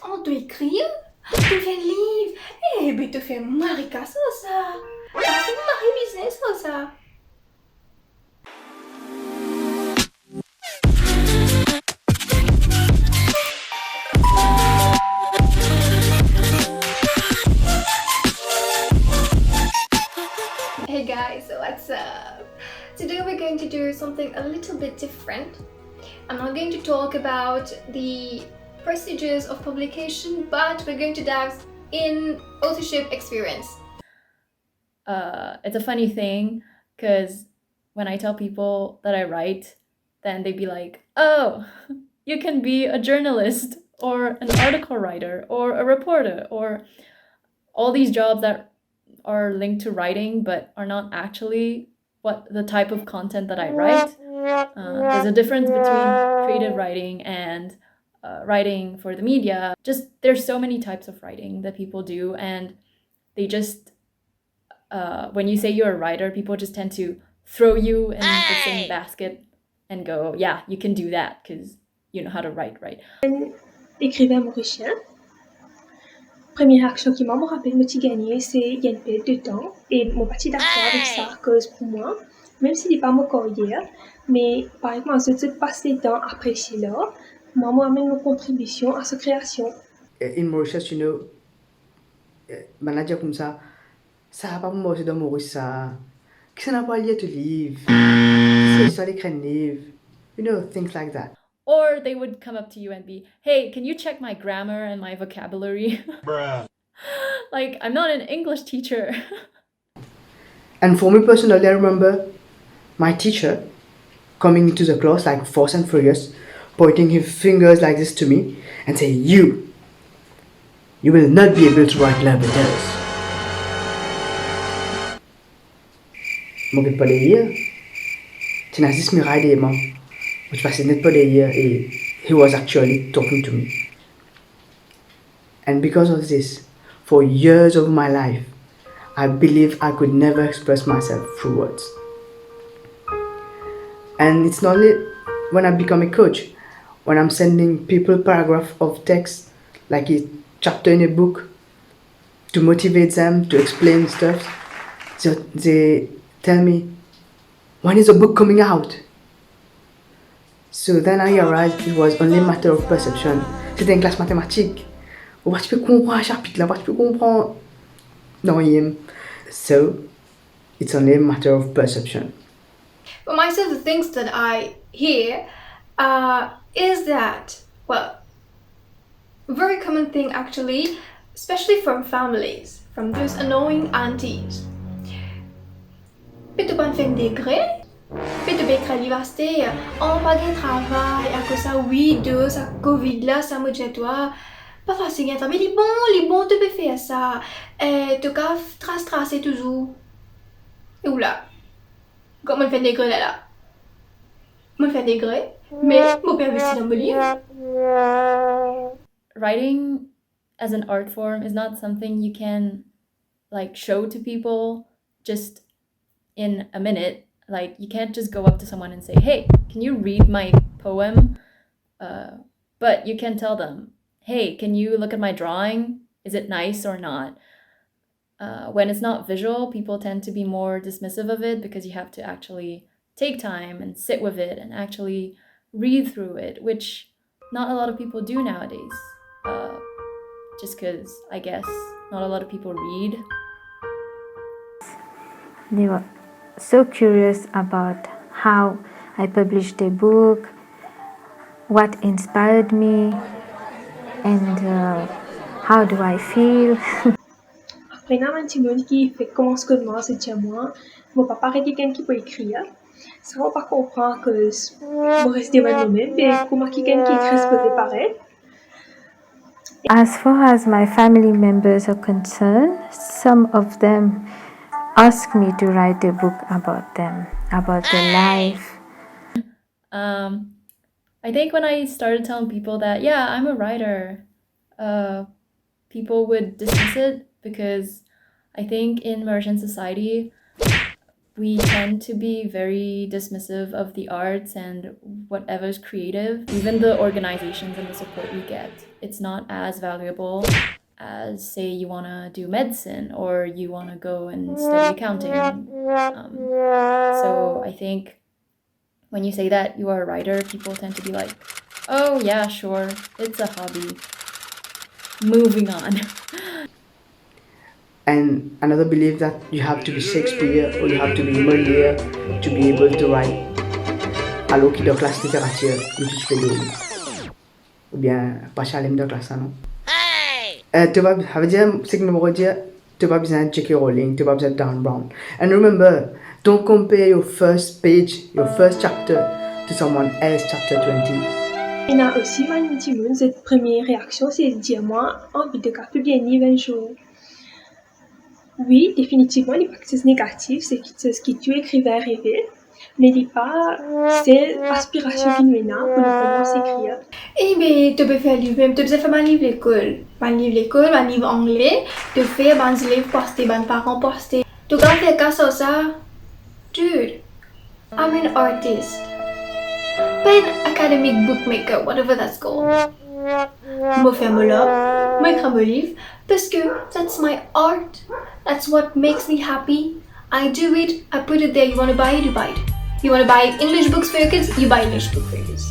On doit écrire? Tu fais un livre? Eh ben, tu fais marika ça. Ça fait mari business ça. Hey guys, what's up? Today we're going to do something a little bit different. I'm not going to talk about the procedures of publication, but we're going to dive in authorship experience. It's a funny thing because when I tell people that I write, then they'd be like, "Oh, you can be a journalist or an article writer or a reporter or all these jobs that are linked to writing but are not actually what the type of content that I write." There's a difference between creative writing and writing for the media. Just there's so many types of writing that people do, and they just when you say you're a writer, people just tend to throw you in the same basket and go, yeah, you can do that because you know how to write, right? Écrivain mauricien. Première action qui m'a rappelé me gagné, c'est gagner de temps. Et mon parti d'accord avec ça, cause pour moi, même s'il n'est pas mon carrière, mais par exemple, je passe le temps après cela, moi, amène mon contribution à sa création. In Mauritius, manager comme ça va pas me dans Maurice ça. Qui ça n'a pas lié to leave? C'est ça les crènes livre. Things like that. Or they would come up to you and be, "Hey, can you check my grammar and my vocabulary?" Bruh. Like, I'm not an English teacher. And for me personally, I remember my teacher coming into the class like fast and furious, pointing his fingers like this to me and saying, you will not be able to write love letters. Mon peut pas les lire. Tu n'as juste mis des mots. Which was not pas les lire et he was actually talking to me. And because of this, for years of my life, I believe I could never express myself through words. And it's not only when I become a coach, when I'm sending people paragraph of text, like a chapter in a book, to motivate them, to explain stuff, so they tell me, when is the book coming out? So then I realized it was only a matter of perception. C'était une classe mathématique. Où tu peux comprendre un chapitre là, tu peux comprendre. Non, so it's only a matter of perception. But myself, the things that I hear is that, well, very common thing actually, especially from families, from those annoying aunties. Peut-être pas faire un degré, peut-être pas à l'université, on pas de travail, à cause ça, oui, deux, ça, Covid là, ça me dit toi. Pas facile, mais les bons, tu peux faire ça. Et tu peux tracer toujours. Et oula. Comment on fait des grès là? On fait des grès, mais mon père investit dans mon livre. Writing as an art form is not something you can like show to people just in a minute. Like, you can't just go up to someone and say, "Hey, can you read my poem?" But you can tell them, "Hey, can you look at my drawing? Is it nice or not?" When it's not visual, people tend to be more dismissive of it because you have to actually take time and sit with it and actually read through it, which not a lot of people do nowadays. Just because, I guess, not a lot of people read. They were so curious about how I published a book, what inspired me, and how do I feel. Après, il y a un petit monde qui fait comment ce que moi, c'est déjà moi. Mon papa est quelqu'un qui peut écrire. Ça va pas comprendre que je reste moi-même, et comment quelqu'un qui écrit se peut paraître. As far as my family members are concerned, some of them ask me to write a book about them, about their life. I think when I started telling people that, yeah, I'm a writer, people would dismiss it because I think in Mauritian society, we tend to be very dismissive of the arts and whatever's creative. Even the organizations and the support we get it's not as valuable as, say, you want to do medicine or you want to go and study accounting. So I think when you say that you are a writer, people tend to be like, oh yeah, sure, it's a hobby. Moving on. And another belief that you have to be Shakespeare or you have to be Molière to be able to write. Alors qu'il de classe littérature, où tu fais de ou bien pas chalim de classe, non? Tu vas, ça veut dire, c'est que nous dire, tu vas besoin de J.K. Rowling, tu vas besoin de Dan Brown. And remember, don't compare your first page, your first chapter to someone else's chapter 20. Il y a aussi cette première réaction, c'est de dire moi, envie de publier un livre un jour. Oui, définitivement, les pratiques négatives, c'est ce que tu écrivais rêver, mais il pas c'est aspiration qui nous est là pour nous commencer à écrire. Eh bien, tu peux faire livre même, tu peux faire un livre l'école. Un livre l'école, un livre anglais, tu fais un livre posté, un parent posté. Tu quand faire cas ça, dude, I'm an artist. Pas an academic bookmaker, whatever that's called. Je fais mon là, je écris mon livre, parce que that's my art. That's what makes me happy. I do it, I put it there. You want to buy it, you buy it. You want to buy English books for your kids, you buy English books for your kids.